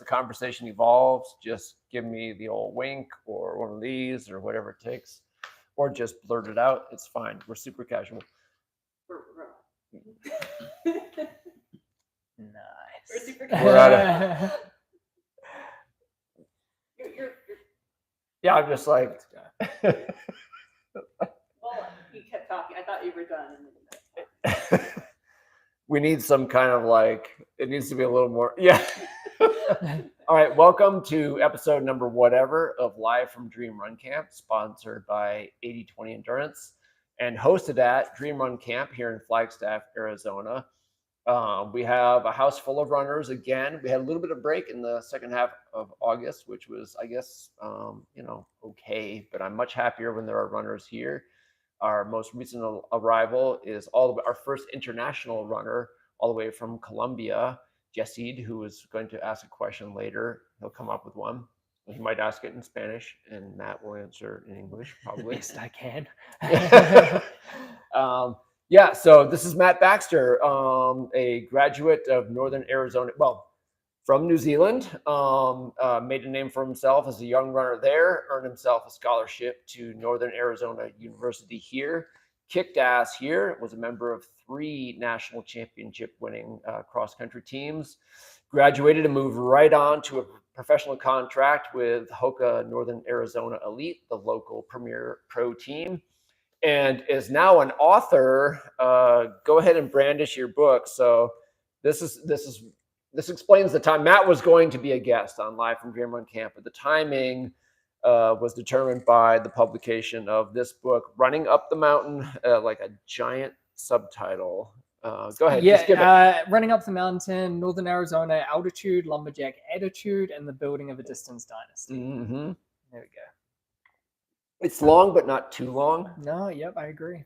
conversation evolves, just give me the old wink or one of these or whatever it takes, or just blurt it out. It's fine. We're super casual. Nice. We're super We're out of. Yeah, I'm just like. Well, you kept talking. I thought you were done. And then We need some kind of like, it needs to be a little more. Yeah. All right. Welcome to episode number whatever of Live from Dream Run Camp, sponsored by 80/20 Endurance and hosted at Dream Run Camp here in Flagstaff, Arizona. We have a house full of runners again. We had a little bit of break in the second half of August, which was, I guess, okay. But I'm much happier when there are runners here. Our most recent arrival is our first international runner, all the way from Colombia, Jessid, who is going to ask a question later. He'll come up with one. He might ask it in Spanish, and Matt will answer in English, probably. Best I can. Yeah, so this is Matt Baxter, a graduate of Northern Arizona, well, from New Zealand, made a name for himself as a young runner there, earned himself a scholarship to Northern Arizona University here, kicked ass here, was a member of 3 national championship winning cross-country teams, graduated and moved right on to a professional contract with Hoka Northern Arizona Elite, the local premier pro team, and is now an author. Go ahead and brandish your book. So this explains the time. Matt was going to be a guest on Live from Dream Run Camp, but the timing was determined by the publication of this book, Running Up the Mountain, like a giant subtitle. Go ahead. Yeah, just give it. Running Up the Mountain, Northern Arizona Altitude, Lumberjack Attitude, and the Building of a Distance Dynasty. Mm-hmm. There we go. It's long, but not too long. No, yep, I agree.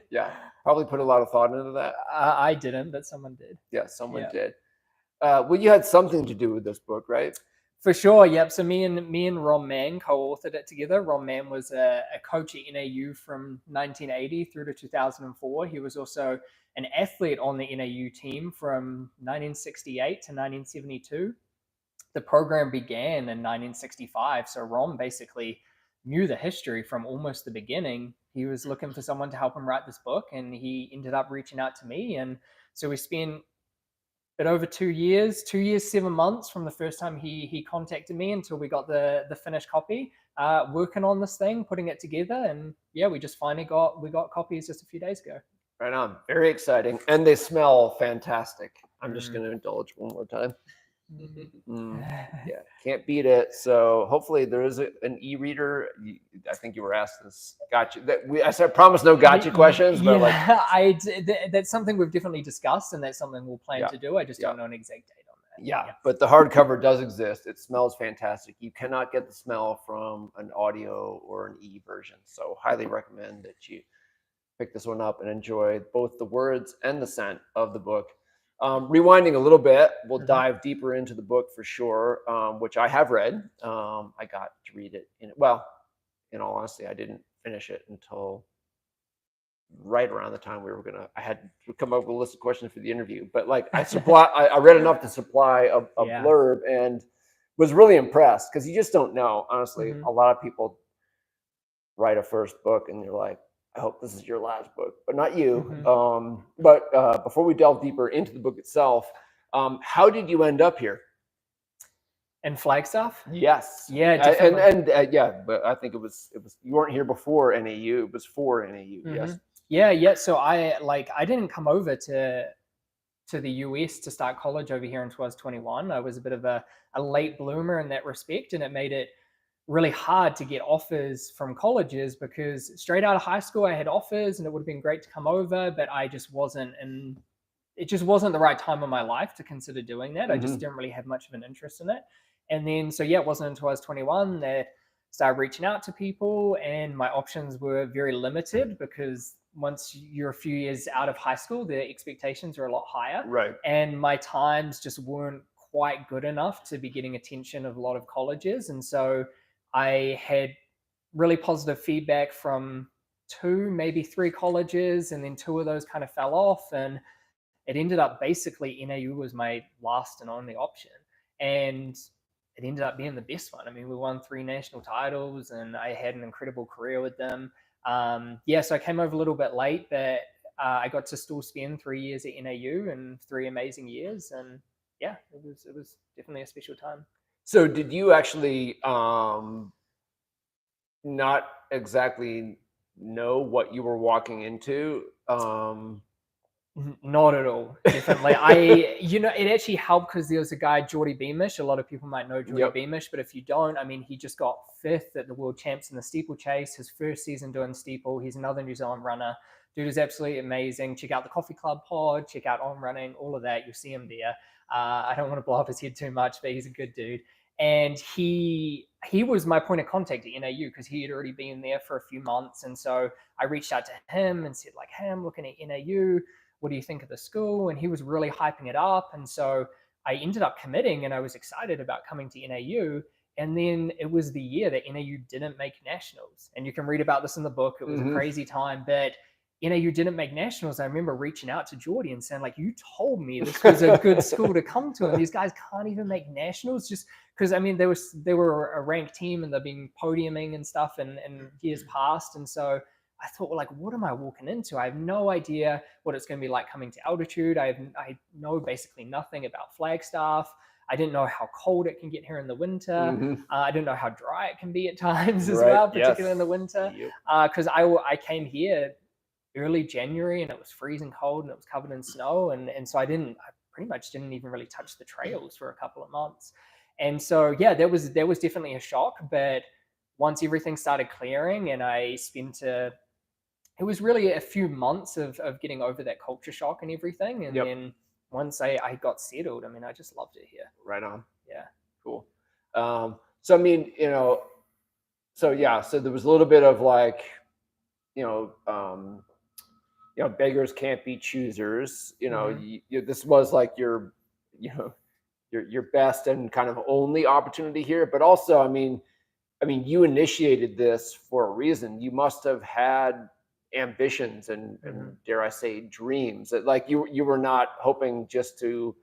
Yeah, probably put a lot of thought into that. I didn't, but someone did. Yeah, someone did. Well, you had something to do with this book, right? For sure, yep. So me and Ron Mann co-authored it together. Ron Mann was a coach at NAU from 1980 through to 2004. He was also an athlete on the NAU team from 1968 to 1972. The program began in 1965. So Ron basically knew the history from almost the beginning. He was looking for someone to help him write this book, and he ended up reaching out to me. And so we spent bit over 2 years, 7 months from the first time he contacted me until we got the finished copy, working on this thing, putting it together. And yeah, we just finally got copies just a few days ago. Right on. Very exciting. And they smell fantastic. I'm just going to indulge one more time. Yeah, can't beat it. So hopefully there is an e-reader. I think you were asked this. Gotcha. I said promise no gotcha questions, but that's something we've definitely discussed, and that's something we'll plan to do. I just don't know an exact date on that. Yeah, but the hardcover does exist. It smells fantastic. You cannot get the smell from an audio or an e-version. So highly recommend that you pick this one up and enjoy both the words and the scent of the book. Rewinding a little bit, we'll dive deeper into the book for sure, which I have read. I got to read it in all honesty, I didn't finish it until right around the time I had to come up with a list of questions for the interview. But like I read enough to supply a blurb and was really impressed, because you just don't know. Honestly, a lot of people write a first book and you're like, I hope this is your last book, but not you. But before we delve deeper into the book itself, how did you end up here? In Flagstaff? Yes. Yeah. But I think it was you weren't here before NAU. It was for NAU. Yes. Yeah. So I didn't come over to the US to start college over here until I was 21. I was a bit of a late bloomer in that respect, and it made it really hard to get offers from colleges, because straight out of high school I had offers and it would have been great to come over, but I just wasn't, and it just wasn't the right time of my life to consider doing that. I just didn't really have much of an interest in it. And then it wasn't until I was 21 that I started reaching out to people, and my options were very limited, because once you're a few years out of high school, the expectations are a lot higher. Right. And my times just weren't quite good enough to be getting attention of a lot of colleges. And so I had really positive feedback from 2, maybe 3 colleges, and then 2 of those kind of fell off, and it ended up basically NAU was my last and only option. and it ended up being the best one. I mean, we won 3 national titles, and I had an incredible career with them. So I came over a little bit late, but I got to still spend 3 years at NAU and 3 amazing years, and yeah, it was definitely a special time. So did you actually not exactly know what you were walking into? Not at all. Definitely. It actually helped because there was a guy, Geordie Beamish. A lot of people might know Geordie Yep. Beamish, but if you don't, I mean, he just got 5th at the World Champs in the steeplechase, his first season doing steeple. He's another New Zealand runner. Dude is absolutely amazing. Check out the Coffee Club pod, check out On Running, all of that. You'll see him there. I don't want to blow up his head too much, but he's a good dude. And he was my point of contact at NAU because he had already been there for a few months. And so I reached out to him and said, like, hey, I'm looking at NAU. What do you think of the school? And he was really hyping it up. And so I ended up committing, and I was excited about coming to NAU. And then it was the year that NAU didn't make nationals. And you can read about this in the book. It was a crazy time, but NAU didn't make nationals. I remember reaching out to Geordie and saying, like, you told me this was a good school to come to, and these guys can't even make nationals just because, I mean, they were a ranked team and they've been podiuming and stuff in years past. And so I thought, well, like, what am I walking into? I have no idea what it's going to be like coming to altitude. I know basically nothing about Flagstaff. I didn't know how cold it can get here in the winter. I didn't know how dry it can be at times as well, particularly in the winter. Because I came here early January and it was freezing cold and it was covered in snow. And so I pretty much didn't even really touch the trails for a couple of months. And so, yeah, there was definitely a shock. But once everything started clearing and I spent it was really a few months of getting over that culture shock and everything. And then once I got settled, I mean, I just loved it here. Right on. Yeah. Cool. So, I mean, so there was a little bit of like, beggars can't be choosers. This was like your best and kind of only opportunity here. But also, I mean, you initiated this for a reason. You must have had ambitions and dare I say dreams. That like you were not hoping just to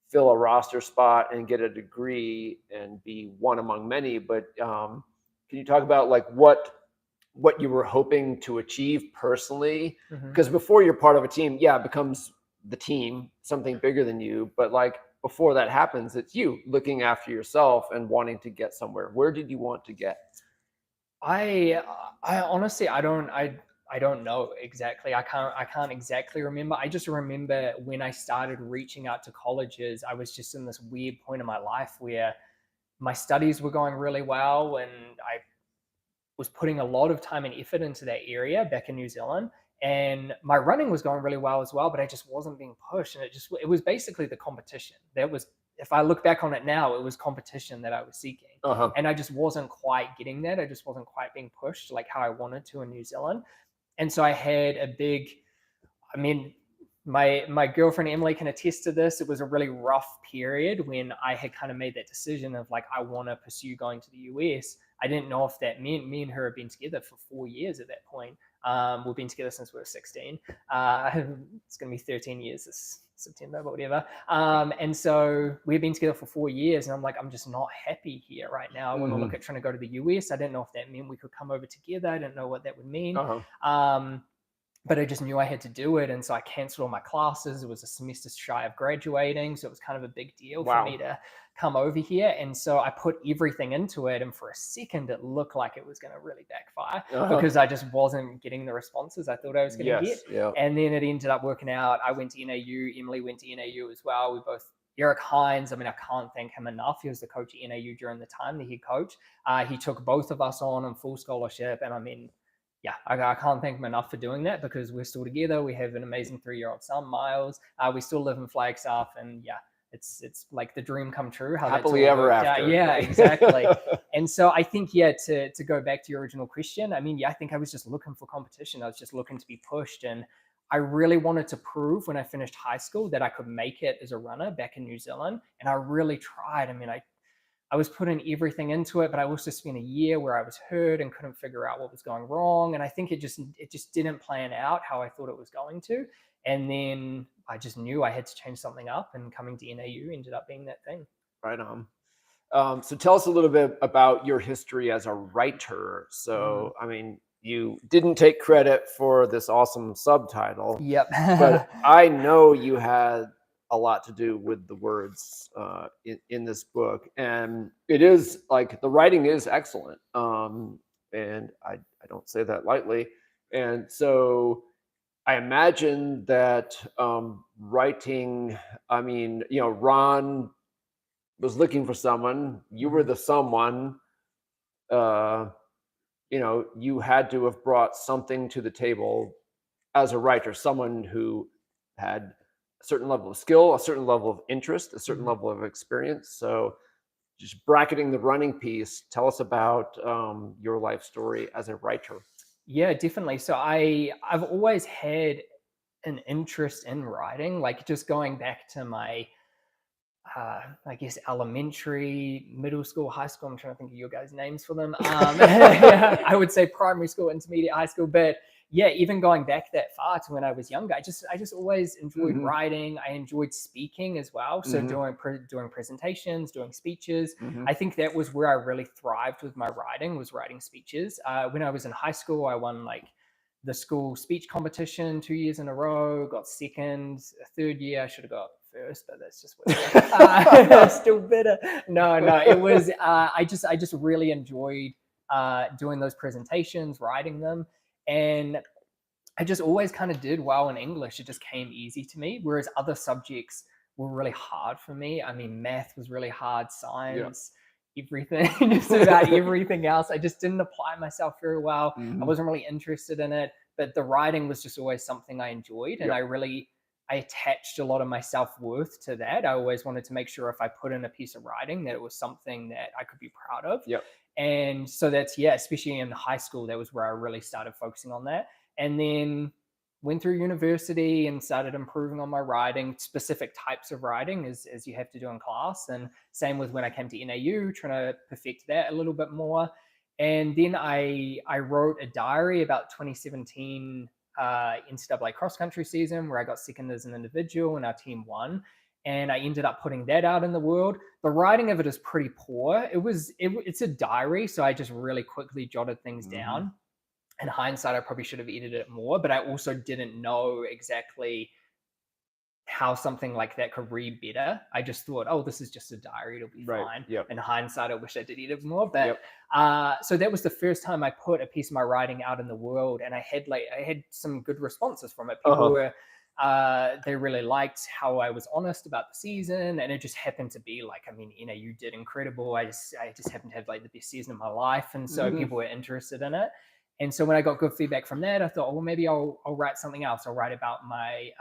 fill a roster spot and get a degree and be one among many. But can you talk about like what you were hoping to achieve personally? Because before you're part of a team, it becomes the team, something bigger than you. But like before that happens, it's you looking after yourself and wanting to get somewhere. Where did you want to get? I honestly, I don't know exactly. I can't exactly remember. I just remember when I started reaching out to colleges, I was just in this weird point in my life where my studies were going really well and I was putting a lot of time and effort into that area back in New Zealand. And my running was going really well as well, but I just wasn't being pushed. And it was basically the competition. If I look back on it now, it was competition that I was seeking. And I just wasn't quite getting that. I just wasn't quite being pushed like how I wanted to in New Zealand. And so I had my girlfriend Emily can attest to this. It was a really rough period when I had kind of made that decision of like, I want to pursue going to the US. I didn't know if that meant me and her had been together for 4 years at that point. We've been together since we were 16. It's going to be 13 years this September, but whatever. And so we've been together for 4 years and I'm like, I'm just not happy here right now. I want to look at trying to go to the US. I didn't know if that meant we could come over together. I didn't know what that would mean. But I just knew I had to do it. And so I canceled all my classes. It was a semester shy of graduating. So it was kind of a big deal for me to come over here. And so I put everything into it. And for a second, it looked like it was going to really backfire because I just wasn't getting the responses I thought I was going to get. And then it ended up working out. I went to NAU. Emily went to NAU as well. We both, Eric Hines, I mean, I can't thank him enough. He was the coach at NAU during the time, the head coach. He took both of us on full scholarship. And I mean, I can't thank him enough for doing that because we're still together. We have an amazing 3-year-old son, Miles. We still live in Flagstaff, and it's like the dream come true. How happily ever after. Yeah, exactly. And so I think, to go back to your original question, I mean, I think I was just looking for competition. I was just looking to be pushed, and I really wanted to prove when I finished high school that I could make it as a runner back in New Zealand, and I really tried. I mean, I was putting everything into it, but I also spent a year where I was hurt and couldn't figure out what was going wrong. And I think it just didn't plan out how I thought it was going to. And then I just knew I had to change something up, and coming to NAU ended up being that thing. Right on. So tell us a little bit about your history as a writer. So, I mean, you didn't take credit for this awesome subtitle, Yep. but I know you had a lot to do with the words in this book, and it is like the writing is excellent, and I don't say that lightly. And so I imagine that writing. I mean, Ron was looking for someone. You were the someone. Uh, you had to have brought something to the table as a writer, someone who had a certain level of skill, a certain level of interest, a certain level of experience. So, just bracketing the running piece, tell us about your life story as a writer. Yeah, definitely. So I've always had an interest in writing, like just going back to my I guess elementary, middle school, high school. I'm trying to think of your guys' names for them. I would say primary school, intermediate, high school, but yeah, even going back that far to when I was younger, I just always enjoyed Mhm. writing. I enjoyed speaking as well. So Mhm. doing presentations, doing speeches. Mhm. I think that was where I really thrived with my writing, was writing speeches. When I was in high school, I won like the school speech competition 2 years in a row, got second. A third year, I should have got first, but that's just what still better. No, it was. I just really enjoyed doing those presentations, writing them, and I just always kind of did well in English. It just came easy to me, whereas other subjects were really hard for me. I mean, math was really hard, Yeah. science, everything, just about everything else. I just didn't apply myself very well. I Mhm. wasn't really interested in it, but the writing was just always something I enjoyed, and Yep. I attached a lot of my self-worth to that. I always wanted to make sure if I put in a piece of writing that it was something that I could be proud of. Yep. And so that's, yeah, especially in high school, that was where I really started focusing on that. And then went through university and started improving on my writing, specific types of writing as you have to do in class. And same with when I came to NAU, trying to perfect that a little bit more. And then I wrote a diary about 2017 NCAA cross country season, where I got second as an individual and our team won. And I ended up putting that out in the world. The writing of it is pretty poor. It's a diary, so I just really quickly jotted things Mhm. down. In hindsight, I probably should have edited it more, but I also didn't know exactly how something like that could read better. I just thought, oh, this is just a diary, it'll be Right. fine. Yep. In hindsight, I wish I did edit more, but Yep. so that was the first time I put a piece of my writing out in the world, and I had some good responses from it. People Uh-huh. were they really liked how I was honest about the season, and it just happened to be like, I mean, you did incredible. I just happened to have like the best season of my life, and so Mhm. people were interested in it. And so when I got good feedback from that, I thought, oh, well, maybe I'll write something else. I'll write about my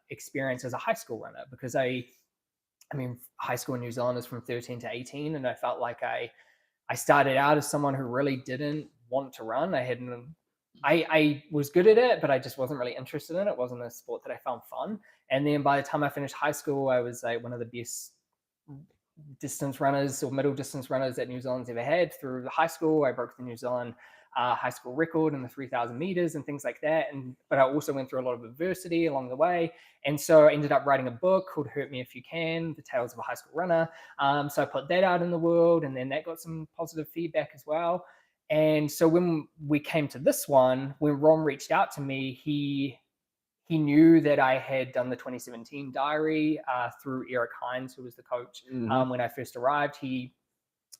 experience as a high school runner, because I mean, high school in New Zealand is from 13 to 18, and I felt like I started out as someone who really didn't want to run. I was good at it, but I just wasn't really interested in it. It wasn't a sport that I found fun. And then by the time I finished high school, I was like one of the best distance runners or middle distance runners that New Zealand's ever had. Through high school, I broke the New Zealand high school record in the 3,000 meters and things like that. But I also went through a lot of adversity along the way, and so I ended up writing a book called "Hurt Me If You Can: The Tales of a High School Runner." So I put that out in the world, and then that got some positive feedback as well. And so when we came to this one, when Ron reached out to me, he knew that I had done the 2017 diary through Eric Hines, who was the coach Mhm. when I first arrived. He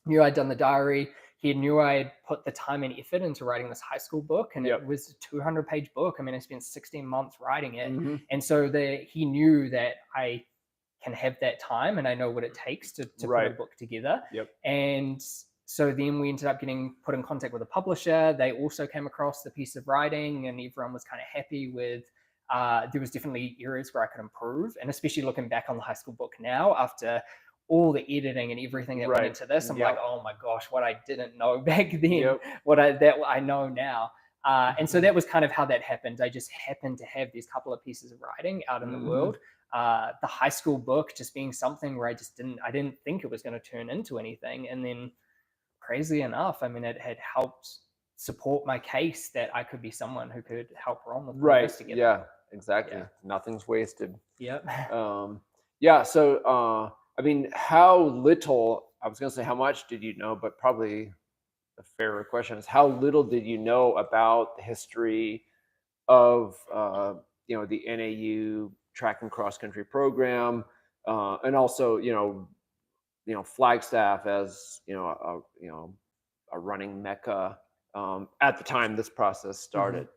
knew I'd done the diary. He knew I had put the time and effort into writing this high school book, and it Yep. was a 200-page book. I mean, I spent 16 months writing it. Mhm. And so he knew that I can have that time and I know what it takes to put a Right. book together. Yep. And so then we ended up getting put in contact with a publisher. They also came across the piece of writing, and everyone was kind of happy with. There was definitely areas where I could improve, and especially looking back on the high school book now, after all the editing and everything that went Right. into this, I'm Yep. like, oh my gosh, what I didn't know back then, Yep. what I know now. And so that was kind of how that happened. I just happened to have these couple of pieces of writing out in the Mhm. world. The high school book just being something where I didn't think it was going to turn into anything. And then crazy enough, I mean, it had helped support my case that I could be someone who could help Ron with putting Right. this together. Yeah. Exactly. Yeah. Nothing's wasted. Yep. Yeah. So I mean, how little, I was going to say how much did you know, but probably a fairer question is how little did you know about the history of, the NAU track and cross country program, and also, Flagstaff as, a running mecca, at the time this process started.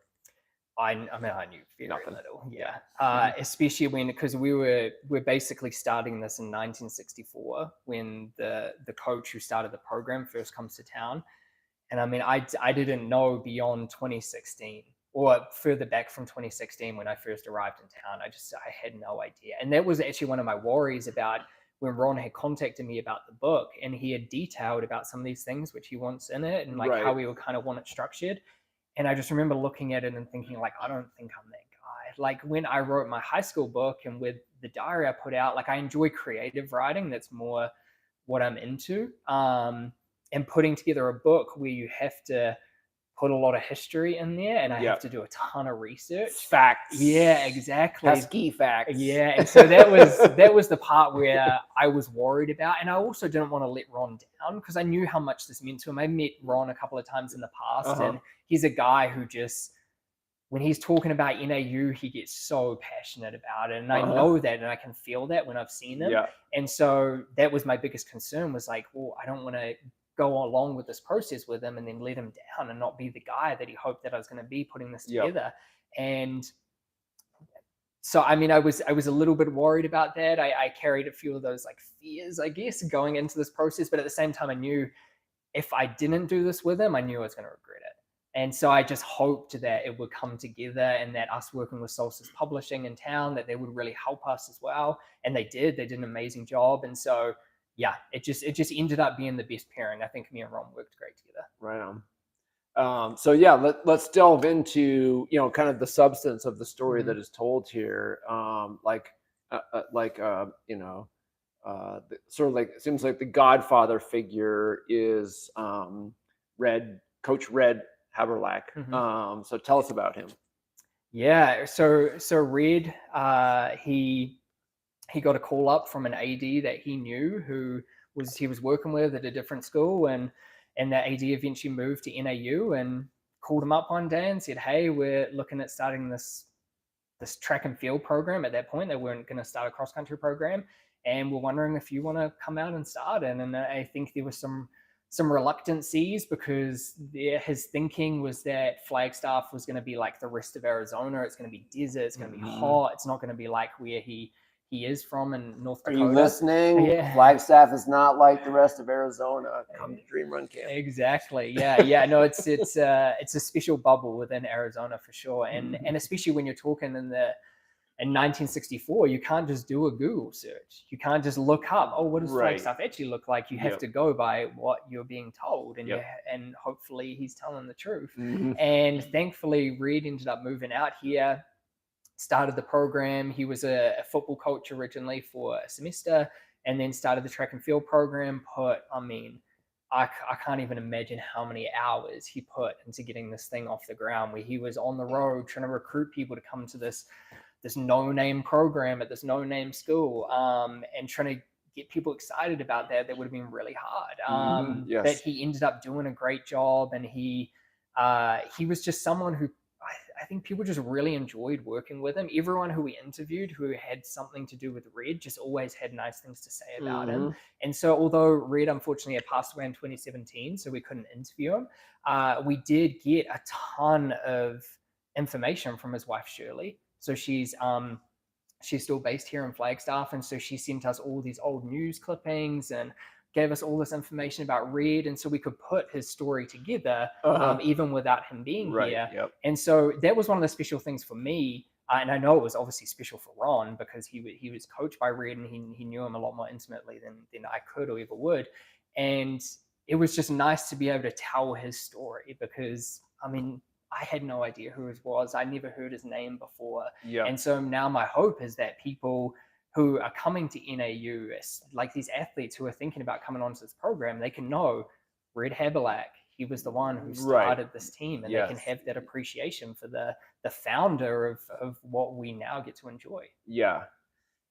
I mean, I knew very Nothing. little. Yeah. Especially because we're basically starting this in 1964 when the coach who started the program first comes to town. And I mean, I didn't know beyond 2016 or further back from 2016 when I first arrived in town. I had no idea. And that was actually one of my worries about when Ron had contacted me about the book, and he had detailed about some of these things which he wants in it and like how Right. we would kind of want it structured. And I just remember looking at it and thinking, like, I don't think I'm that guy. Like when I wrote my high school book and with the diary I put out, like I enjoy creative writing. That's more what I'm into. And putting together a book where you have to put a lot of history in there and I have to do a ton of research. Facts. Yeah, exactly. Pesky facts. Yeah, and so that was the part where I was worried about, and I also didn't want to let Ron down because I knew how much this meant to him. I met Ron a couple of times in the past, and he's a guy who just, when he's talking about NAU, he gets so passionate about it, and I know that, and I can feel that when I've seen him. Yeah. And so that was my biggest concern, was like, well, I don't want to go along with this process with him and then let him down and not be the guy that he hoped that I was going to be putting this together. And so, I mean, I was a little bit worried about that. I carried a few of those like fears, I guess, going into this process. But at the same time, I knew if I didn't do this with him, I knew I was going to regret it. And so I just hoped that it would come together and that us working with Solstice Publishing in town, that they would really help us as well. And they did. They did an amazing job. And so, yeah, it just ended up being the best pairing. I think me and Ron worked great together. Right on. So yeah, let's delve into kind of the substance of the story that is told here. Sort of like it seems like the Godfather figure is Coach Red Haberlack. So tell us about him. Yeah, so Red, he got a call up from an AD that he knew who he was working with at a different school, and that AD eventually moved to NAU and called him up one day and said, "Hey, we're looking at starting this track and field program." At that point, they weren't going to start a cross country program, and we're wondering if you want to come out and start it. And I think there was some reluctancies because his thinking was that Flagstaff was going to be like the rest of Arizona. It's going to be desert. It's going to be hot. It's not going to be like where he is from in North Dakota. Are you listening? Yeah. Flagstaff is not like the rest of Arizona. Come to Dream Run Camp. Exactly. Yeah. No, it's a special bubble within Arizona for sure, and especially when you're talking in 1964, you can't just do a Google search. You can't just look up, oh, what does Flagstaff actually look like? You have to go by what you're being told, and and hopefully he's telling the truth. And thankfully, Reed ended up moving out here, started the program. He was a football coach originally for a semester, and then started the track and field program. I can't even imagine how many hours he put into getting this thing off the ground, where he was on the road trying to recruit people to come to this no-name program at this no-name school, and trying to get people excited about that would have been really hard. But he ended up doing a great job, and he was just someone who I think people just really enjoyed working with him. Everyone who we interviewed who had something to do with Red just always had nice things to say about him. And so although Red unfortunately had passed away in 2017, so we couldn't interview him, we did get a ton of information from his wife, Shirley. So she's still based here in Flagstaff, and so she sent us all these old news clippings and gave us all this information about Red, and so we could put his story together, even without him being here. And so that was one of the special things for me, and I know it was obviously special for Ron because he was coached by Red, and he knew him a lot more intimately than I could or ever would. And it was just nice to be able to tell his story because, I mean, I had no idea who he was. I never heard his name before. And so now my hope is that people who are coming to NAU, like these athletes who are thinking about coming onto this program, they can know Red Haberlack, he was the one who started this team, and they can have that appreciation for the founder of what we now get to enjoy. Yeah.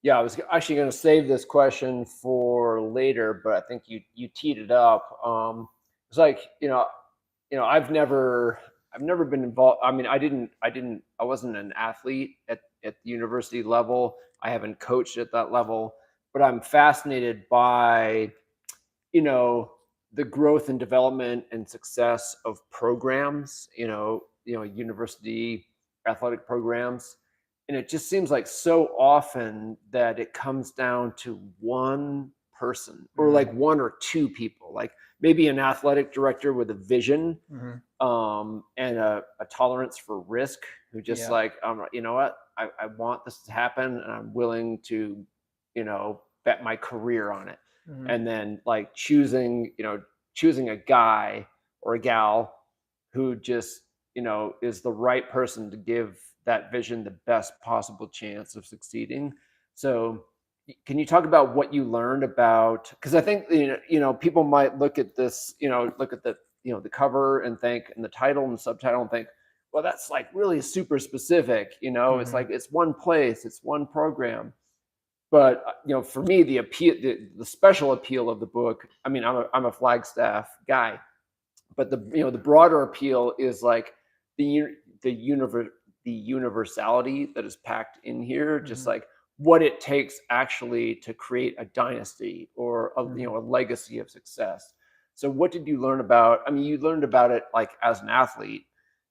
Yeah, I was actually going to save this question for later, but I think you teed it up. It's like, I've never been involved. I mean, I wasn't an athlete at the university level. I haven't coached at that level, but I'm fascinated by, you know, the growth and development and success of programs, university athletic programs. And it just seems like so often that it comes down to one person or like one or two people, like maybe an athletic director with a vision and a tolerance for risk, who just Yeah. like, you know what, I want this to happen and I'm willing to, bet my career on it. And then like choosing a guy or a gal who just, is the right person to give that vision the best possible chance of succeeding. So can you talk about what you learned about, because I think people might look at this, look at the cover and think, and the title and the subtitle, and think, well, that's like really super specific. It's like it's one place, it's one program. But for me, the appeal, the special appeal of the book, I mean, I'm a Flagstaff guy, but the broader appeal is like the universe, the universality that is packed in here, just like what it takes actually to create a dynasty or a legacy of success. So what did you learn about? I mean, you learned about it like as an athlete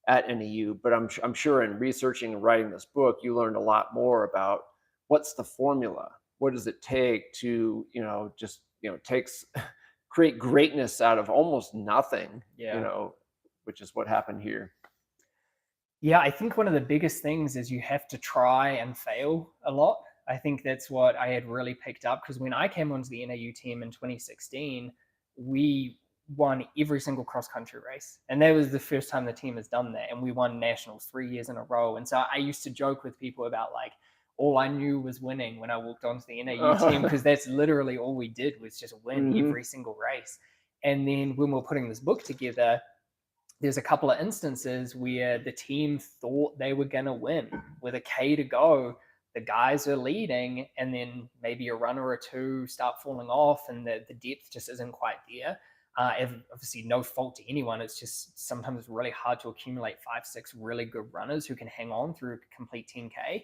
at NAU, but I'm sure in researching and writing this book, you learned a lot more about what's the formula. What does it take to just takes create greatness out of almost nothing, Yeah. which is what happened here. Yeah, I think one of the biggest things is you have to try and fail a lot. I think that's what I had really picked up, because when I came onto the NAU team in 2016, we won every single cross country race. And that was the first time the team has done that. And we won nationals 3 years in a row. And so I used to joke with people about like, all I knew was winning when I walked onto the NAU team, because that's literally all we did was just win every single race. And then when we were putting this book together, there's a couple of instances where the team thought they were going to win with a K to go. The guys are leading, and then maybe a runner or two start falling off, and the depth just isn't quite there. Obviously, no fault to anyone. It's just sometimes it's really hard to accumulate 5, 6 really good runners who can hang on through a complete 10K.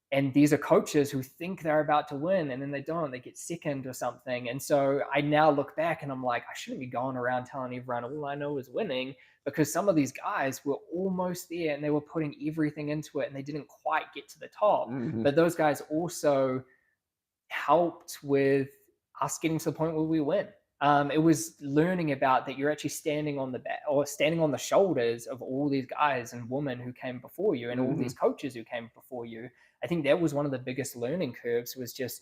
And these are coaches who think they're about to win, and then they don't. They get second or something. And so I now look back and I'm like, I shouldn't be going around telling everyone all I know is winning, because some of these guys were almost there and they were putting everything into it and they didn't quite get to the top. But those guys also helped with us getting to the point where we win. It was learning about that you're actually standing on the back or standing on the shoulders of all these guys and women who came before you, and all these coaches who came before you. I think that was one of the biggest learning curves, was just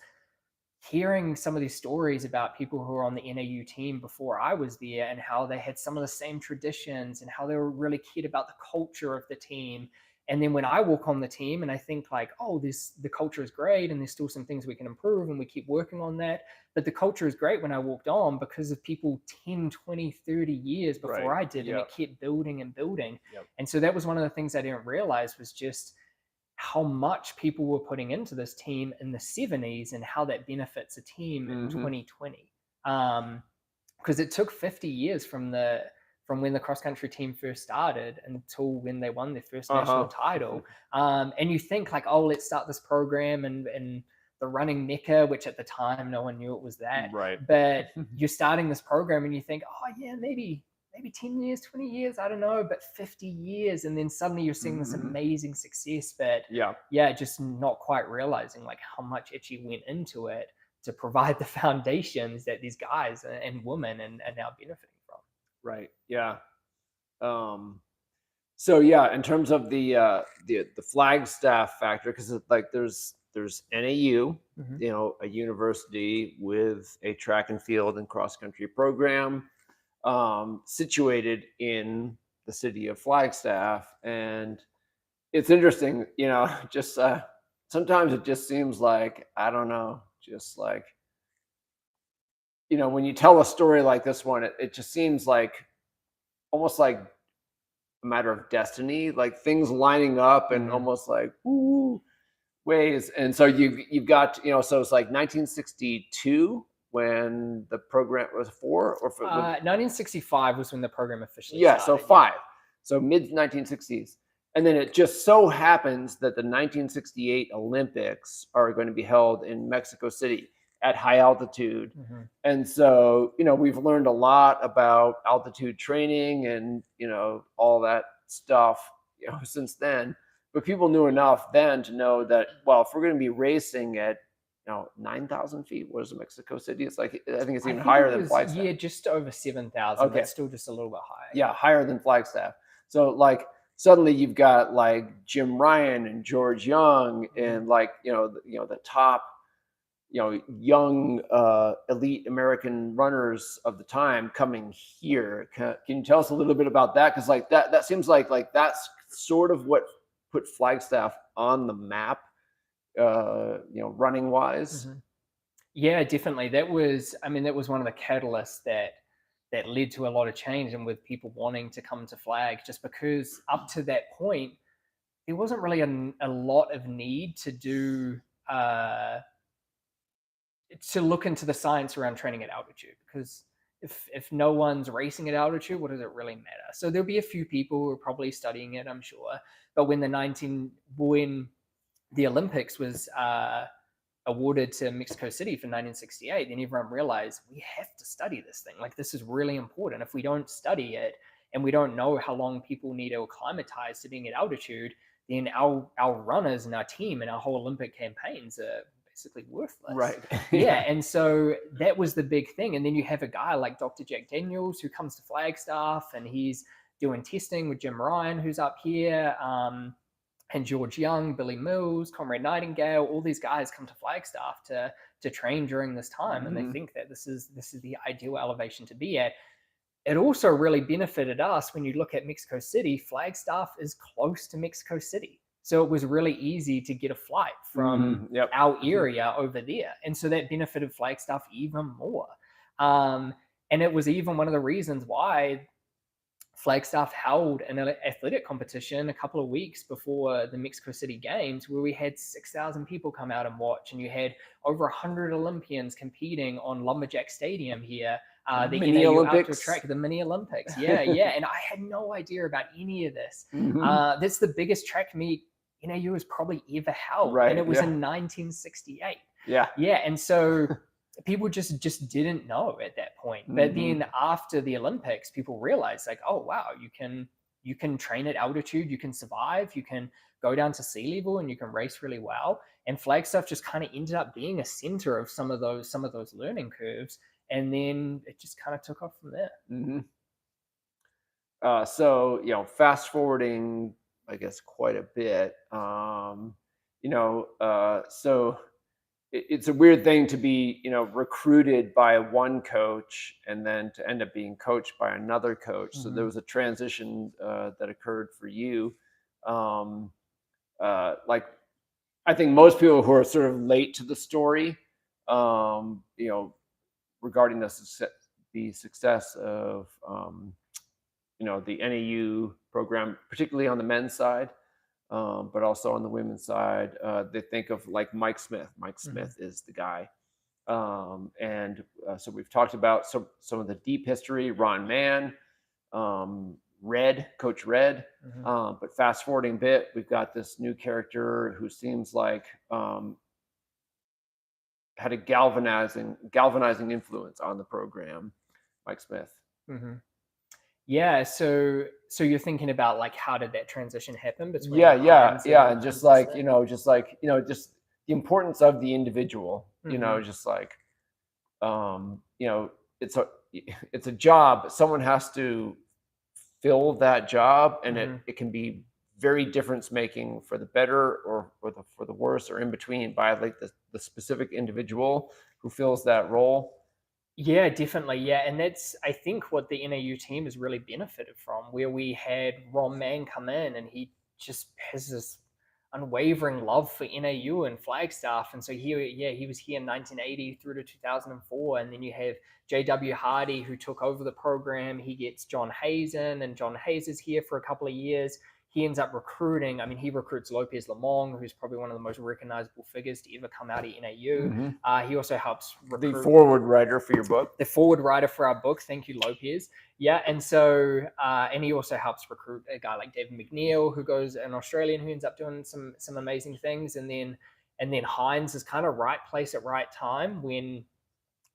hearing some of these stories about people who were on the NAU team before I was there, and how they had some of the same traditions and how they were really keen about the culture of the team. And then when I walk on the team and I think like, oh, the culture is great and there's still some things we can improve and we keep working on that. But the culture is great when I walked on because of people 10, 20, 30 years before I did. And it kept building and building. And so that was one of the things I didn't realize, was just how much people were putting into this team in the 70s and how that benefits a team in 2020. Because it took 50 years from when the cross country team first started until when they won their first national title. And you think like, oh, let's start this program and the running Mecca, which at the time no one knew it was that. Right. But you're starting this program and you think, oh yeah, maybe 10 years, 20 years, I don't know, but 50 years. And then suddenly you're seeing this amazing success, but just not quite realizing like how much actually went into it to provide the foundations that these guys and women are now benefiting from. Right. Yeah. So yeah, in terms of the Flagstaff factor, because like there's NAU, a university with a track and field and cross country program, situated in the city of Flagstaff. And it's interesting, just sometimes it just seems like, I don't know, just like, when you tell a story like this one, it just seems like almost like a matter of destiny, like things lining up and almost like, ooh, ways. And so you've got, so it's like 1962 when the program was 4 or 1965 was when the program officially yeah, started. so 5. So mid 1960s. And then it just so happens that the 1968 Olympics are going to be held in Mexico City at high altitude. Mm-hmm. And so, we've learned a lot about altitude training and, all that stuff, since then. But people knew enough then to know that, well, if we're going to be racing at, 9,000 feet, what is Mexico City? It's like, I think it's even higher than Flagstaff. Yeah, just over 7,000, Okay. but still just a little bit higher. Yeah, higher than Flagstaff. So like suddenly you've got like Jim Ryan and George Young and like, the top, young elite American runners of the time coming here. Can you tell us a little bit about that? Because like that seems like that's sort of what put Flagstaff on the map, running wise. Mm-hmm. Yeah, definitely. That was one of the catalysts that led to a lot of change and with people wanting to come to Flag, just because up to that point, there wasn't really a lot of need to do to look into the science around training at altitude, because if no one's racing at altitude, what does it really matter? So there'll be a few people who are probably studying it, I'm sure. But when the Olympics was awarded to Mexico City for 1968, then everyone realized we have to study this thing. Like, this is really important. If we don't study it and we don't know how long people need to acclimatize to being at altitude, then our runners and our team and our whole Olympic campaigns are basically worthless. Right. Yeah. And so that was the big thing. And then you have a guy like Dr. Jack Daniels who comes to Flagstaff and he's doing testing with Jim Ryan, who's up here. And George Young, Billy Mills, Comrade Nightingale, all these guys come to Flagstaff to train during this time, and they think that this is the ideal elevation to be at. It also really benefited us when you look at Mexico City. Flagstaff is close to Mexico City, so it was really easy to get a flight from our area over there, and so that benefited Flagstaff even more. And it was even one of the reasons why Flagstaff held an athletic competition a couple of weeks before the Mexico City Games, where we had 6,000 people come out and watch, and you had over 100 Olympians competing on Lumberjack Stadium here. The mini Olympics, track, the mini Olympics. Yeah. And I had no idea about any of this. That's the biggest track meet NAU has probably ever held, right, and it was in 1968. Yeah, and so people just didn't know at that point. But then after the Olympics, people realized, like, oh wow, you can train at altitude, you can survive, you can go down to sea level, and you can race really well. And Flagstaff just kind of ended up being a center of some of those learning curves, and then it just kind of took off from there. So fast forwarding, I guess, quite a bit. So it's a weird thing to be, recruited by one coach and then to end up being coached by another coach. So there was a transition that occurred for you. Like, I think most people who are sort of late to the story, regarding the success of, the NAU program, particularly on the men's side, but also on the women's side, they think of like Mike Smith. Mike Smith is the guy. So we've talked about some of the deep history, Ron Mann, Coach Red. But fast forwarding a bit, we've got this new character who seems like had a galvanizing influence on the program, Mike Smith. Yeah, so you're thinking about like, how did that transition happen between? And just like just the importance of the individual. Just like it's a job. Someone has to fill that job, and it can be very difference making for the better or for the worse or in between by like the specific individual who fills that role. Yeah, definitely. Yeah. And that's, I think, what the NAU team has really benefited from, where we had Ron Mann come in and he just has this unwavering love for NAU and Flagstaff. And so he was here in 1980 through to 2004. And then you have J.W. Hardy, who took over the program. He gets John Hayes in, and John Hayes is here for a couple of years. he ends up recruiting. I mean, he recruits Lopez Lamong, who's probably one of the most recognizable figures to ever come out of NAU. Mm-hmm. He also helps recruit The forward writer for your book. The forward writer for our book. Thank you, Lopez. Yeah, and so and he also helps recruit a guy like David McNeil, who goes an Australian who ends up doing some amazing things. And then Hines is kind of right place at right time when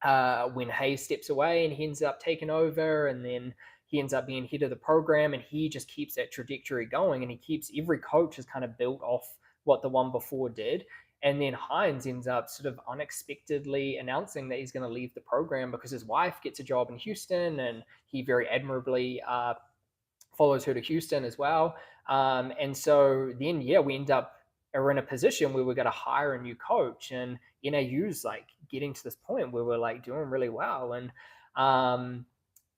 Hayes steps away and he ends up taking over, and then he ends up being head of the program, and he just keeps that trajectory going, and he keeps every coach has kind of built off what the one before did. And then Hines ends up sort of unexpectedly announcing that he's going to leave the program because his wife gets a job in Houston, and he very admirably follows her to Houston as well. And so then, we end up are in a position where we're going to hire a new coach, and NAU's like getting to this point where we're like doing really well.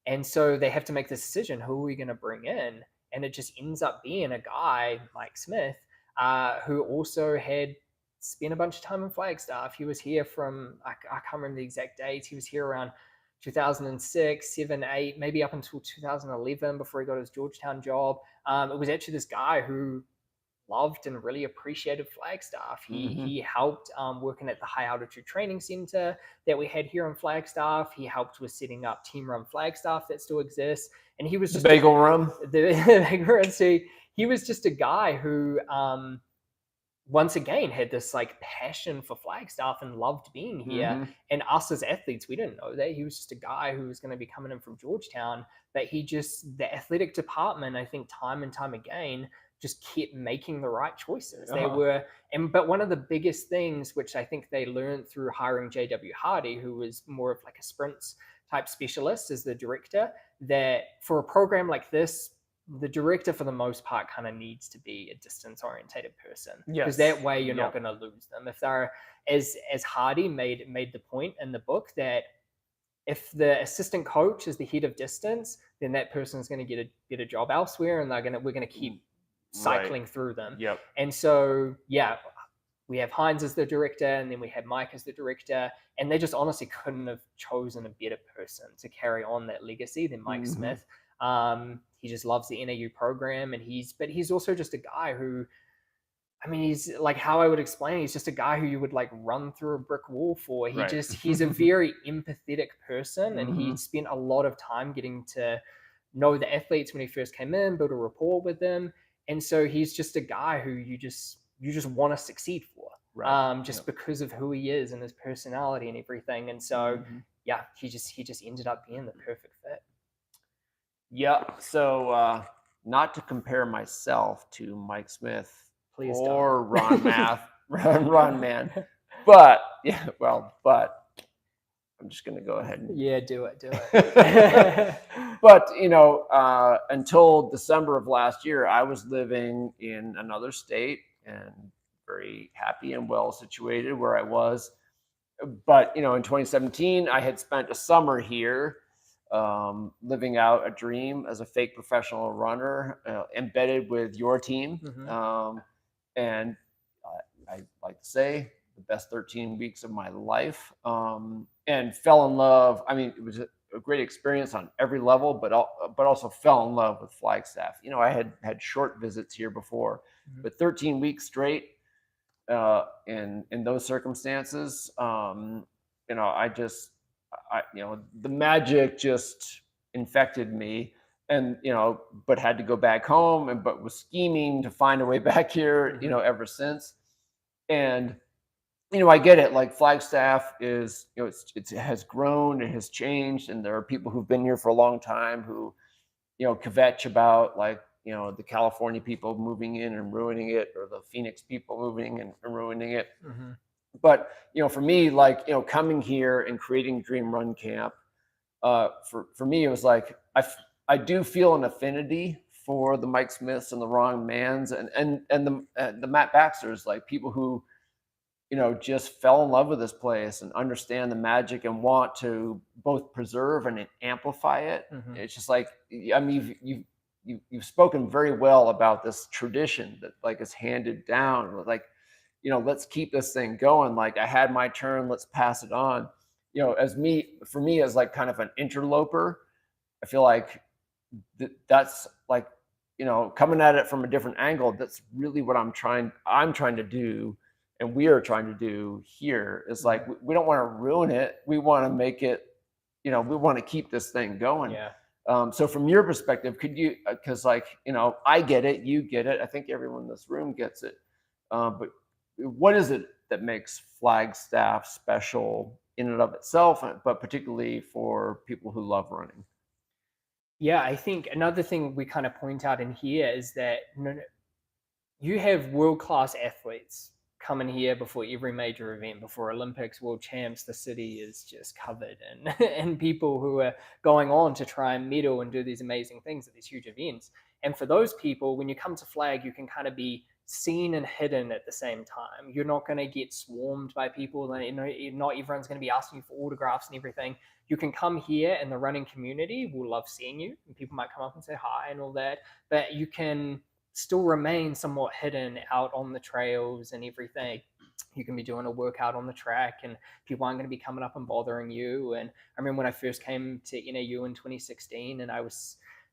And so they have to make this decision, who are we going to bring in? And it just ends up being a guy, Mike Smith, who also had spent a bunch of time in Flagstaff. He was here from, I can't remember the exact dates. He was here around 2006, 7, 8, maybe up until 2011 before he got his Georgetown job. It was actually this guy who loved and really appreciated Flagstaff. He helped working at the high altitude training center that we had here in Flagstaff. He helped with setting up Team Run Flagstaff that still exists. And he was just bagel room. So he was just a guy who once again had this like passion for Flagstaff and loved being here. And us as athletes, we didn't know that. He was just a guy who was going to be coming in from Georgetown, but the athletic department, I think time and time again, just kept making the right choices. They were, but one of the biggest things, which I think they learned through hiring J.W. Hardy, who was more of like a sprints type specialist as the director, that for a program like this, the director for the most part kind of needs to be a distance orientated person, because that way you're not going to lose them. If they're as Hardy made the point in the book that if the assistant coach is the head of distance, then that person is going to get a job elsewhere, and we're going to keep cycling through them. And so we have Hines as the director, and then we have Mike as the director, and they just honestly couldn't have chosen a better person to carry on that legacy than Mike Smith. He just loves the NAU program, and he's also just a guy who, I mean, he's like, how I would explain it, he's just a guy who you would like run through a brick wall for. He's a very empathetic person, and he spent a lot of time getting to know the athletes when he first came in, build a rapport with them. And so he's just a guy who you just want to succeed for, because of who he is and his personality and everything. And so, he just ended up being the perfect fit. Yeah. So not to compare myself to Mike Smith or Ron Man, but I'm just going to go ahead and do it. But until December of last year, I was living in another state and very happy and well situated where I was. But in 2017, I had spent a summer here, living out a dream as a fake professional runner, embedded with your team. And I like to say the best 13 weeks of my life, and fell in love. I mean, it was a great experience on every level, but also fell in love with Flagstaff. I had short visits here before, but 13 weeks straight in those circumstances, the magic just infected me, and but had to go back home, but was scheming to find a way back here, ever since. And I get it. Like Flagstaff is, it has grown, it has changed, and there are people who've been here for a long time who, kvetch about the California people moving in and ruining it, or the Phoenix people moving and ruining it. But for me, coming here and creating Dream Run Camp, for me, it was like I do feel an affinity for the Mike Smiths and the Wrong Mans and the Matt Baxters, like people who just fell in love with this place and understand the magic and want to both preserve and amplify it. It's just like, I mean, you've spoken very well about this tradition that is handed down. Let's keep this thing going. Like, I had my turn, let's pass it on. For me as kind of an interloper, I feel like that's coming at it from a different angle, that's really what I'm trying to do, and we are trying to do here, is like, we don't want to ruin it. We want to make it, we want to keep this thing going. Yeah. So from your perspective, could you, because I get it, you get it, I think everyone in this room gets it, but what is it that makes Flagstaff special in and of itself, but particularly for people who love running? Yeah, I think another thing we kind of point out in here is that you have world-class athletes coming here before every major event, before Olympics, world champs. The city is just covered and people who are going on to try and medal and do these amazing things at these huge events. And for those people, when you come to Flag, you can kind of be seen and hidden at the same time. You're not going to get swarmed by people. Not everyone's going to be asking you for autographs and everything. You can come here and the running community will love seeing you, and people might come up and say hi and all that, but you can still remain somewhat hidden out on the trails and everything. You can be doing a workout on the track and people aren't going to be coming up and bothering you. And I remember when I first came to NAU in 2016 and I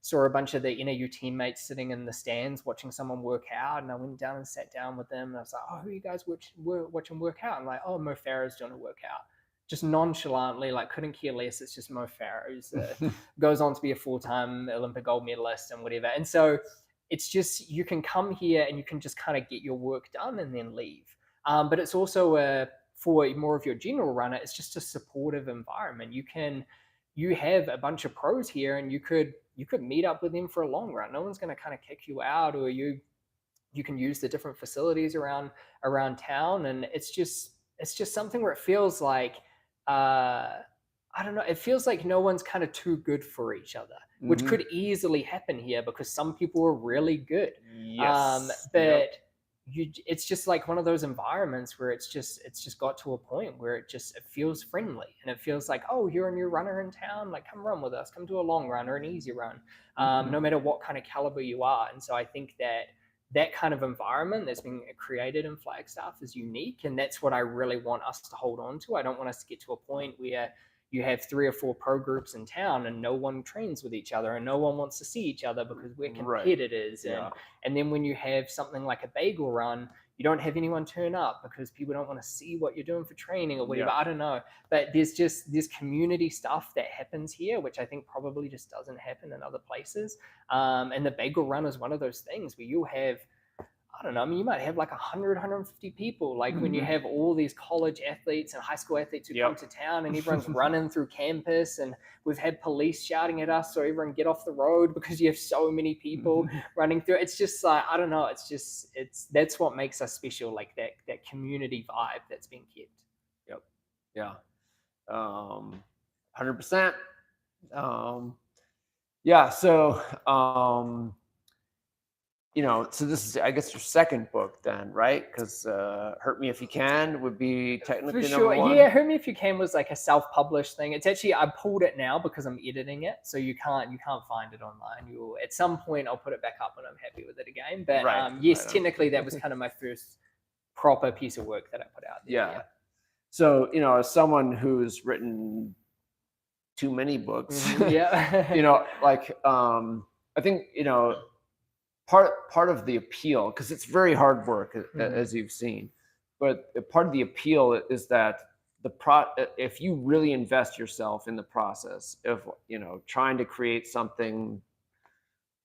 saw a bunch of the NAU teammates sitting in the stands watching someone work out, and I went down and sat down with them and I was like, oh, who are you guys watching work out? I'm like, oh, Mo Farah's doing a workout. Just nonchalantly, like couldn't care less. It's just Mo Farah, who's goes on to be a full-time Olympic gold medalist and whatever. And so it's just, you can come here and you can just kind of get your work done and then leave. But it's also for more of your general runner, it's just a supportive environment. You have a bunch of pros here and you could meet up with them for a long run. No one's going to kind of kick you out, or you can use the different facilities around town. And it's just something where it feels like, I don't know, it feels like no one's kind of too good for each other, which could easily happen here because some people are really good. Yes. But it's just like one of those environments where it's just got to a point where it feels friendly and it feels like, oh, you're a new runner in town, like come run with us, come do a long run or an easy run, no matter what kind of caliber you are. And so I think that kind of environment that's been created in Flagstaff is unique, and that's what I really want us to hold on to. I don't want us to get to a point where you have 3 or 4 pro groups in town and no one trains with each other and no one wants to see each other because we're competitors. Right. And then when you have something like a bagel run, you don't have anyone turn up because people don't want to see what you're doing for training or whatever. I don't know. But there's community stuff that happens here, which I think probably just doesn't happen in other places. And the bagel run is one of those things where you have, I don't know, I mean, you might have like 100, 150 people. Like when you have all these college athletes and high school athletes who come to town and everyone's running through campus, and we've had police shouting at us, so everyone get off the road because you have so many people running through. It's just like, I don't know. That's what makes us special. Like that community vibe that's being kept. Yep. Yeah. 100%. Yeah. So, so this is, I guess, your second book then, right? Because Hurt Me If You Can would be technically For number sure. 1. Yeah, Hurt Me If You Can was like a self-published thing. It's actually, I pulled it now because I'm editing it, so you can't find it online. You'll, at some point I'll put it back up when I'm happy with it again. But yes, technically that was kind of my first proper piece of work that I put out there. Yeah. So, as someone who's written too many books, I think, part of the appeal, because it's very hard work, as you've seen, but part of the appeal is that if you really invest yourself in the process of trying to create something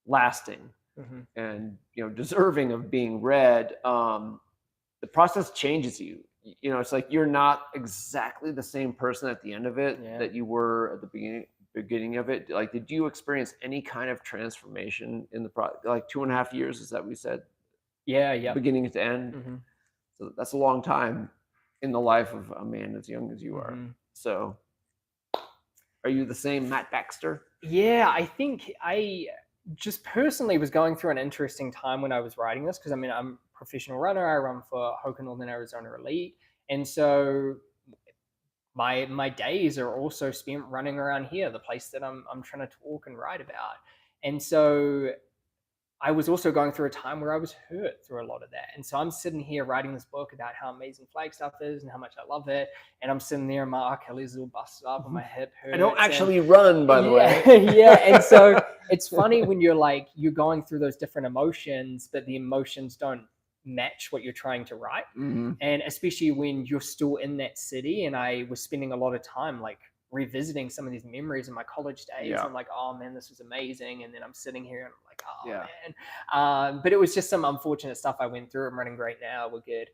lasting and deserving of being read, the process changes you. It's like you're not exactly the same person at the end of it that you were at the beginning of it. Like, did you experience any kind of transformation in the like 2.5 years? Is that what we said? Yeah. Beginning to end. So that's a long time in the life of a man as young as you are. So are you the same Matt Baxter? Yeah, I think I just personally was going through an interesting time when I was writing this, because I mean, I'm a professional runner. I run for Hoka Northern Arizona Elite. And so my days are also spent running around here, the place that I'm trying to talk and write about. And so I was also going through a time where I was hurt through a lot of that. And so I'm sitting here writing this book about how amazing Flagstaff is and how much I love it. And I'm sitting there, my Achilles all busted up and my hip hurts. I don't actually run, by the way. Yeah. And so it's funny when you're going through those different emotions, but the emotions don't match what you're trying to write. And especially when you're still in that city. And I was spending a lot of time like revisiting some of these memories in my college days. Yeah. I'm like, oh man, this was amazing. And then I'm sitting here and I'm like, oh Yeah. man. But it was just some unfortunate stuff I went through. I'm running great now. We're good.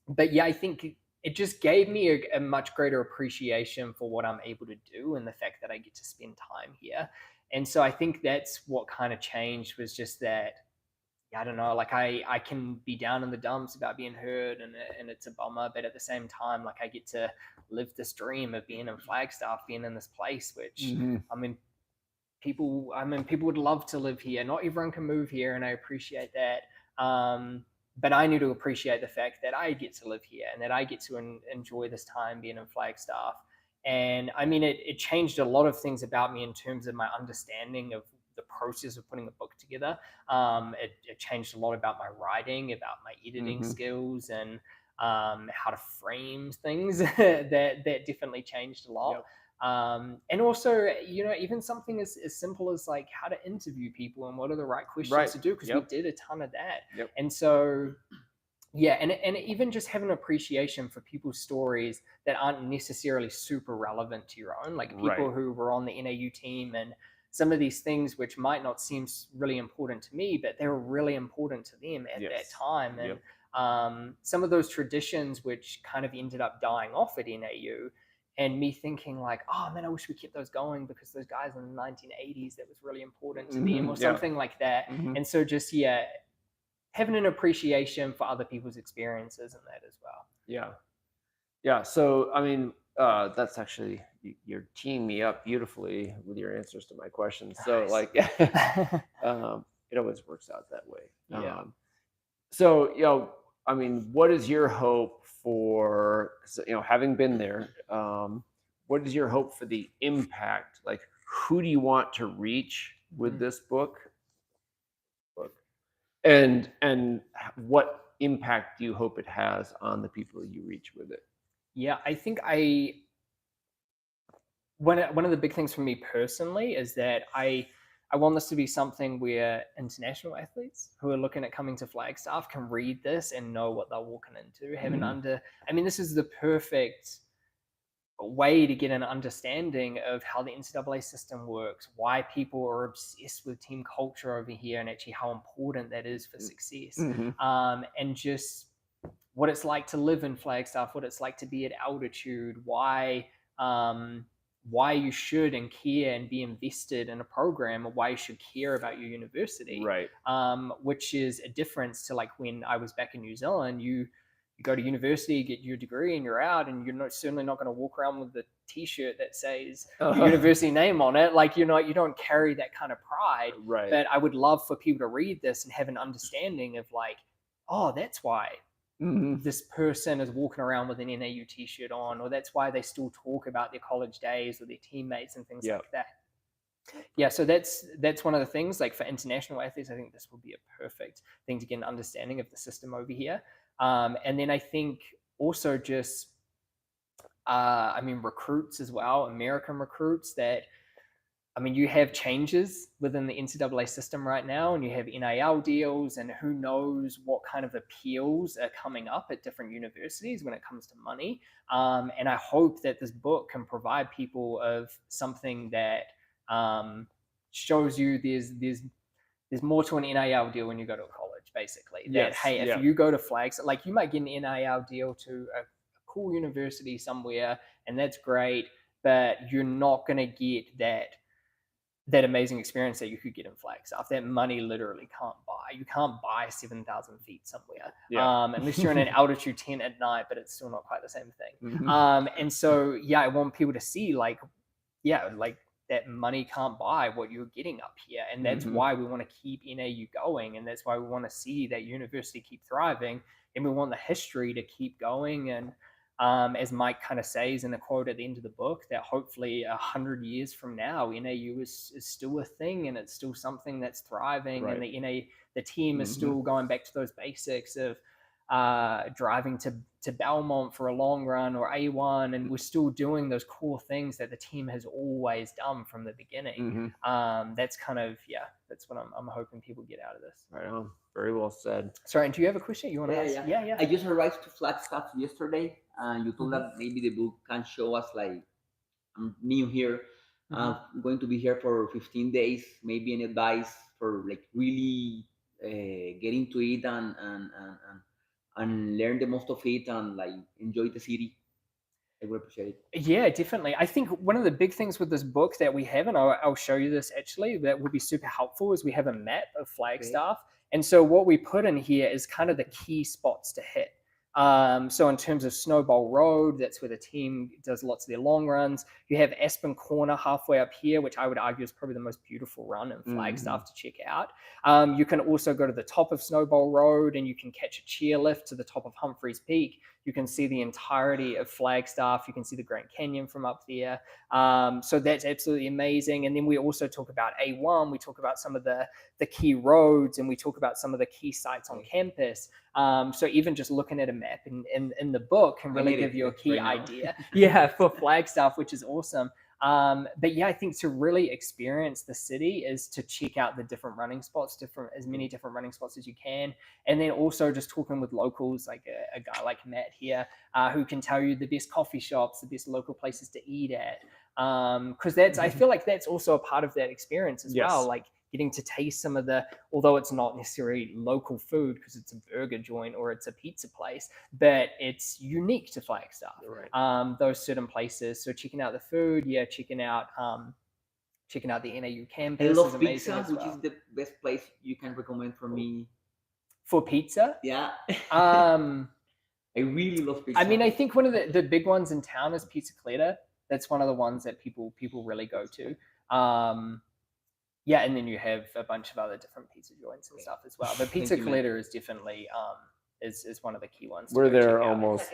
But yeah, I think it just gave me a much greater appreciation for what I'm able to do and the fact that I get to spend time here. And so I think that's what kind of changed, was just that, I don't know, like I can be down in the dumps about being hurt and it's a bummer, but at the same time, like I get to live this dream of being in Flagstaff, being in this place, which people would love to live here. Not everyone can move here, and I appreciate that. But I need to appreciate the fact that I get to live here and that I get to enjoy this time being in Flagstaff. And I mean, it changed a lot of things about me in terms of my understanding of the process of putting a book together. It changed a lot about my writing, about my editing skills, and how to frame things. that definitely changed a lot. Yep. And also, even something as simple as like how to interview people and what are the right questions to do, because we did a ton of that. And so yeah, and even just have an appreciation for people's stories that aren't necessarily super relevant to your own, like people who were on the NAU team, and some of these things which might not seem really important to me, but they were really important to them at that time. And some of those traditions which kind of ended up dying off at NAU, and me thinking like, oh man, I wish we kept those going because those guys in the 1980s, that was really important to them, or something like that. And so just, having an appreciation for other people's experiences in that as well. Yeah. So, I mean, that's actually, you're teeing me up beautifully with your answers to my questions. So Nice. like, it always works out that way. So, I mean, what is your hope for, having been there, what is your hope for the impact? Like, who do you want to reach with this book? And what impact do you hope it has on the people you reach with it? Yeah, I think one of the big things for me personally is that I want this to be something where international athletes who are looking at coming to Flagstaff can read this and know what they're walking into. I mean, this is the perfect way to get an understanding of how the NCAA system works, why people are obsessed with team culture over here, and actually how important that is for success. And just what it's like to live in Flagstaff, what it's like to be at altitude, why you should and care and be invested in a program, or why you should care about your university. Which is a difference to like when I was back in New Zealand. You go to university, get your degree, and you're out, and you're certainly not going to walk around with the T-shirt that says the university name on it. Like, you don't carry that kind of pride. But I would love for people to read this and have an understanding of like, oh, that's why this person is walking around with an NAU T-shirt on, or that's why they still talk about their college days or their teammates and things like that. Yeah, so that's one of the things. Like for international athletes, I think this will be a perfect thing to get an understanding of the system over here. And then I think also just, recruits as well, American recruits that, you have changes within the NCAA system right now, and you have NIL deals, and who knows what kind of appeals are coming up at different universities when it comes to money. And I hope that this book can provide people of something that shows you there's more to an NIL deal when you go to college, basically. If you go to Flags, like you might get an NIL deal to a cool university somewhere, and that's great, but you're not going to get that amazing experience that you could get in Flagstaff. That money literally can't buy. You can't buy 7,000 feet somewhere, unless you're in an altitude tent at night, but it's still not quite the same thing. And so, I want people to see like that money can't buy what you're getting up here. And that's why we want to keep NAU going. And that's why we want to see that university keep thriving. And we want the history to keep going. And as Mike kind of says in the quote at the end of the book, that hopefully 100 years from now, NAU is still a thing and it's still something that's thriving, and the team is still going back to those basics of driving to Belmont for a long run or A1, and we're still doing those cool things that the team has always done from the beginning. That's kind of, that's what I'm hoping people get out of this. Right on. Very well said. Sorry, and do you have a question you want to ask? Yeah. I just arrived to Flagstaff yesterday, and you told that maybe the book can show us, like, I'm new here. I'm going to be here for 15 days. Maybe any advice for, like, really getting to it and learn the most of it and, like, enjoy the city. I would appreciate it. Yeah, definitely. I think one of the big things with this book that we have, and I'll show you this actually, that would be super helpful, is we have a map of Flagstaff. And so what we put in here is kind of the key spots to hit. So in terms of Snowball Road, that's where the team does lots of their long runs. You have Aspen Corner halfway up here, which I would argue is probably the most beautiful run in Flagstaff to check out. You can also go to the top of Snowball Road and you can catch a chairlift to the top of Humphreys Peak. You can see the entirety of Flagstaff. You can see the Grand Canyon from up there. So that's absolutely amazing. And then we also talk about A1. We talk about some of the key roads, and we talk about some of the key sites on campus. So even just looking at a map in the book can really give you a key idea for Flagstaff, which is awesome. But yeah, I think to really experience the city is to check out the different running spots, as many different running spots as you can. And then also just talking with locals, like a guy like Matt here, who can tell you the best coffee shops, the best local places to eat at. Because that's, I feel like that's also a part of that experience as well. Like getting to taste some of although it's not necessarily local food because it's a burger joint or it's a pizza place, but it's unique to Flagstaff. Those certain places. So checking out the food, checking out the NAU campus. I love is amazing pizza, as well. which is the best place you can recommend for me. For pizza? Yeah. I really love pizza. I mean, I think one of the big ones in town is Pizza Coletta. That's one of the ones that people really go to. And then you have a bunch of other different pizza joints and stuff as well. But Pizza Coletta is definitely is one of the key ones. We're there Almost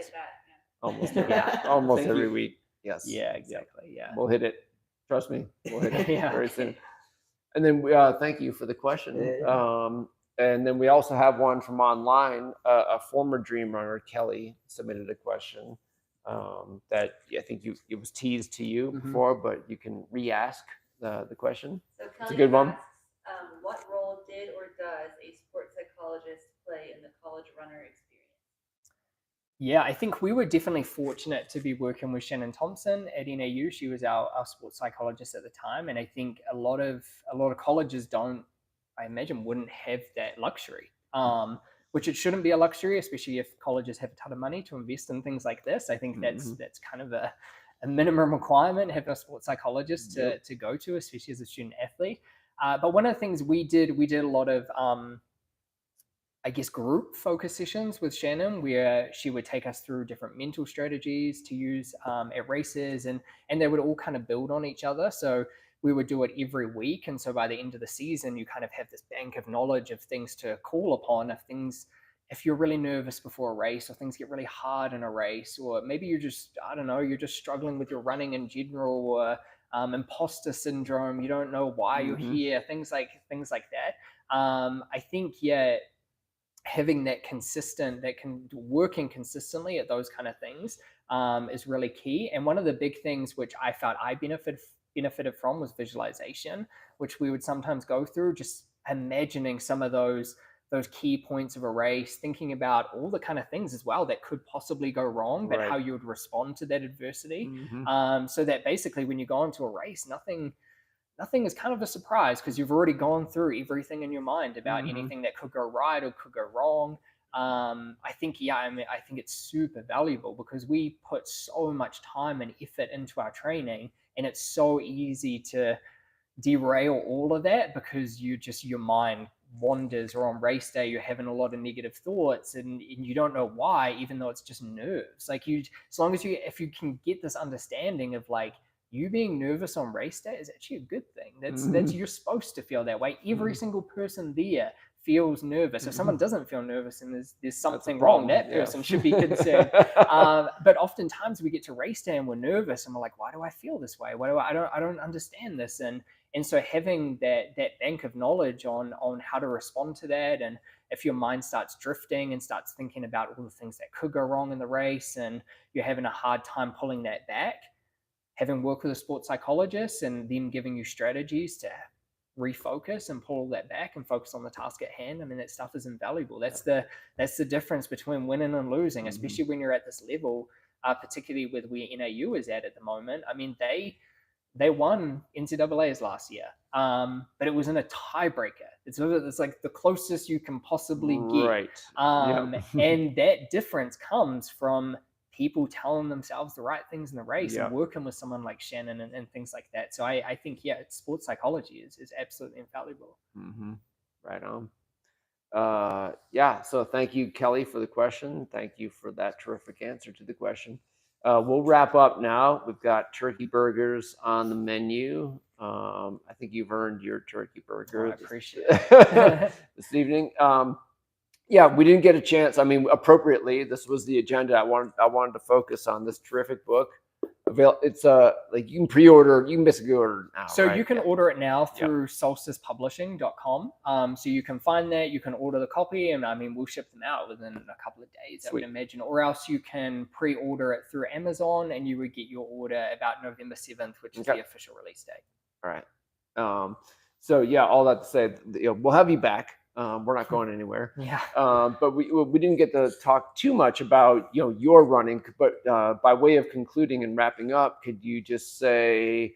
every week. Yes. Yeah, exactly. Yeah. We'll hit it. Trust me. We'll hit it very soon. And then thank you for the question. And then we also have one from online. A former dream runner, Kelly, submitted a question that I think it was teased to you before, but you can re-ask the question. So Kelly it's a good one. asks, what role did or does a sports psychologist play in the college runner experience? Yeah, I think we were definitely fortunate to be working with Shannon Thompson at NAU. She was our sports psychologist at the time, and I think a lot of colleges wouldn't have that luxury. Which it shouldn't be a luxury, especially if colleges have a ton of money to invest in things like this. I think that's kind of a minimum requirement, having a sports psychologist to go to, especially as a student athlete. But one of the things we did a lot of, group focus sessions with Shannon, where she would take us through different mental strategies to use at races, and they would all kind of build on each other. So we would do it every week. And so by the end of the season, you kind of have this bank of knowledge of things to call upon if you're really nervous before a race, or things get really hard in a race, or maybe you're just struggling with your running in general, or imposter syndrome. You don't know why you're here, things like that. I think, having that working consistently at those kind of things is really key. And one of the big things which I felt I benefited from was visualization, which we would sometimes go through, just imagining some of those key points of a race, thinking about all the kind of things as well that could possibly go wrong, but how you would respond to that adversity. So that basically when you go into a race, nothing is kind of a surprise, because you've already gone through everything in your mind about anything that could go right or could go wrong. I think it's super valuable, because we put so much time and effort into our training, and it's so easy to derail all of that because your mind wanders, or on race day you're having a lot of negative thoughts and you don't know why, even though it's just nerves. Like if you can get this understanding of like, you being nervous on race day is actually a good thing. That's you're supposed to feel that way. Every single person there feels nervous. If someone doesn't feel nervous, and there's something problem, wrong, that yeah. person should be concerned. But oftentimes we get to race day and we're nervous and we're like, why do I feel this way? Why do I don't understand this? And so having that bank of knowledge on how to respond to that, and if your mind starts drifting and starts thinking about all the things that could go wrong in the race and you're having a hard time pulling that back, having worked with a sports psychologist and them giving you strategies to refocus and pull that back and focus on the task at hand, I mean, that stuff is invaluable. That's the difference between winning and losing, especially when you're at this level, particularly with where NAU is at the moment. I mean, they won NCAA's last year, but it was in a tiebreaker. It's like the closest you can possibly get. Right. And that difference comes from people telling themselves the right things in the race and working with someone like Shannon and things like that. So I think, sports psychology is absolutely invaluable. Right on. So thank you, Kelly, for the question. Thank you for that terrific answer to the question. We'll wrap up now. We've got turkey burgers on the menu. I think you've earned your turkey burger. I appreciate it. This evening. We didn't get a chance. I mean, appropriately, this was the agenda. I wanted to focus on this terrific book. It's like you can pre-order, you can basically order now. So right? you can order it now through solsticepublishing.com. So you can find that, you can order the copy, and I mean, we'll ship them out within a couple of days, I would imagine. Or else you can pre-order it through Amazon and you would get your order about November 7th, which is the official release date. All right. All that to say, we'll have you back. We're not going anywhere. But we didn't get to talk too much about your running. But by way of concluding and wrapping up, could you just say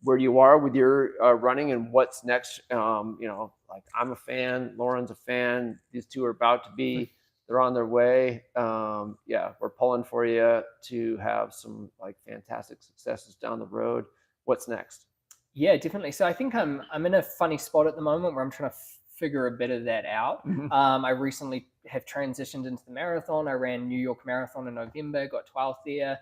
where you are with your running and what's next? Like I'm a fan, Lauren's a fan. These two are about to be. They're on their way. We're pulling for you to have some like fantastic successes down the road. What's next? Yeah, definitely. So I think I'm in a funny spot at the moment where I'm trying to figure a bit of that out. I recently have transitioned into the marathon. I ran New York Marathon in November, got 12th there.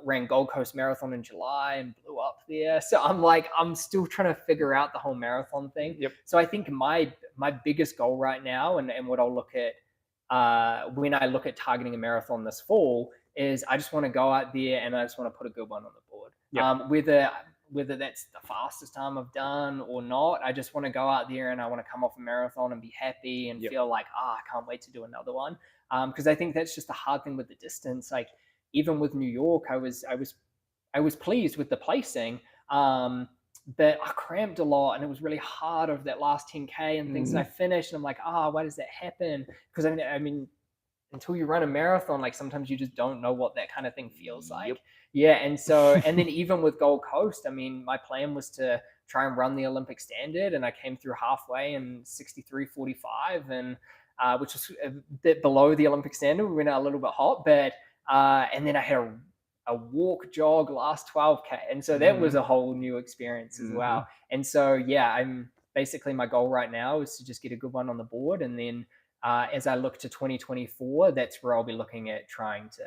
Ran Gold Coast Marathon in July and blew up there. So I'm still trying to figure out the whole marathon thing. So I think my biggest goal right now, and what I'll look at when I look at targeting a marathon this fall, is I just want to go out there and I just want to put a good one on the board. Whether that's the fastest time I've done or not, I just want to go out there and I want to come off a marathon and be happy and feel like, I can't wait to do another one. Because I think that's just the hard thing with the distance. Like even with New York, I was pleased with the placing, but I cramped a lot and it was really hard over that last 10K and things. And I finished and I'm like, why does that happen? Because I mean, until you run a marathon, like sometimes you just don't know what that kind of thing feels like. And then even with Gold Coast, I mean, my plan was to try and run the Olympic standard, and I came through halfway in 63:45, and which was a bit below the Olympic standard. We went out a little bit hot, but and then I had a walk jog last 12K, and so that was a whole new experience as well. And so I'm basically, my goal right now is to just get a good one on the board, and then as I look to 2024, that's where I'll be looking at trying to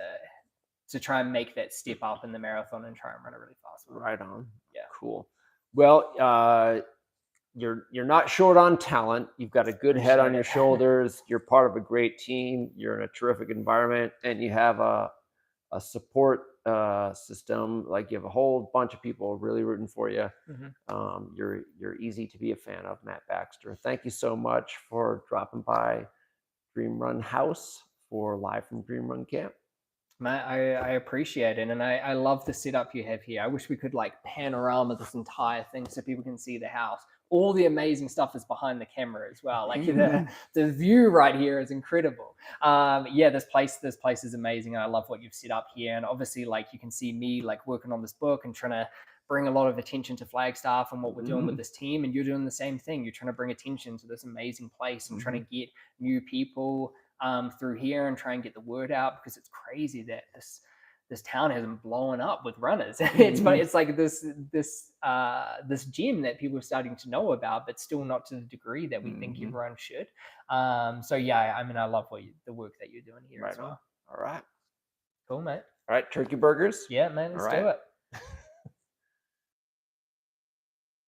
try and make that step up in the marathon and try and run a really fast one. Right on. Yeah. Cool. Well, you're not short on talent. You've got a good head on your shoulders. You're part of a great team. You're in a terrific environment, and you have a support system. Like you have a whole bunch of people really rooting for you. You're easy to be a fan of, Matt Baxter. Thank you so much for dropping by Dream Run House for Live from Dream Run Camp. Matt, I appreciate it, and I love the setup you have here. I wish we could like panorama this entire thing so people can see the house. All the amazing stuff is behind the camera as well. Like the view right here is incredible. This place is amazing, and I love what you've set up here. And obviously, like you can see me like working on this book and trying to bring a lot of attention to Flagstaff and what we're doing with this team. And you're doing the same thing. You're trying to bring attention to this amazing place and trying to get new people through here and try and get the word out, because it's crazy that this town hasn't blown up with runners. It's funny. It's like this gym that people are starting to know about, but still not to the degree that we think everyone should. I mean, I love the work that you're doing here as well. All right. Cool, mate. All right. Turkey burgers. Yeah, man. Let's do it.